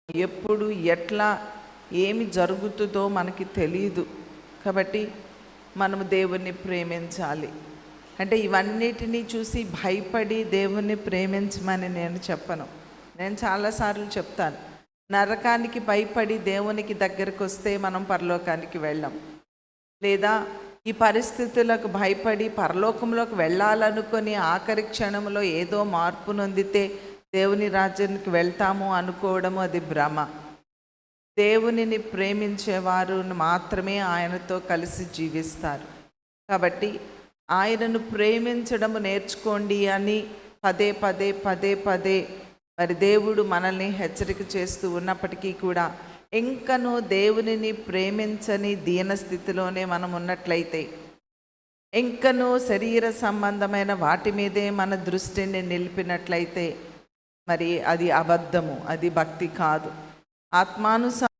ఎప్పుడు ఎట్లా ఏమి జరుగుతుందో మనకి తెలియదు. కాబట్టి మనము దేవుణ్ణి ప్రేమించాలి. అంటే ఇవన్నిటినీ చూసి భయపడి దేవుణ్ణి ప్రేమించమని నేను చెప్పను. నేను చాలాసార్లు చెప్తాను, నరకానికి భయపడి దేవునికి దగ్గరకు వస్తే మనం పరలోకానికి వెళ్ళాం. లేదా ఈ పరిస్థితులకు భయపడి పరలోకంలోకి వెళ్ళాలనుకొని ఆఖరి క్షణంలో ఏదో మార్పు నొందితే దేవుని రాజ్యానికి వెళ్తాము అనుకోవడము అది భ్రమ. దేవునిని ప్రేమించేవారు మాత్రమే ఆయనతో కలిసి జీవిస్తారు. కాబట్టి ఆయనను ప్రేమించడము నేర్చుకోండి అని పదే పదే పదే పదే మరి దేవుడు మనల్ని హెచ్చరిక చేస్తూ ఉన్నప్పటికీ కూడా ఇంకనూ దేవునిని ప్రేమించని దీనస్థితిలోనే మనం ఉన్నట్లయితే, ఇంకనూ శరీర సంబంధమైన వాటి మీదే మన దృష్టిని నిలిపినట్లయితే మరి అది అబద్ధము, అది భక్తి కాదు. ఆత్మానుసార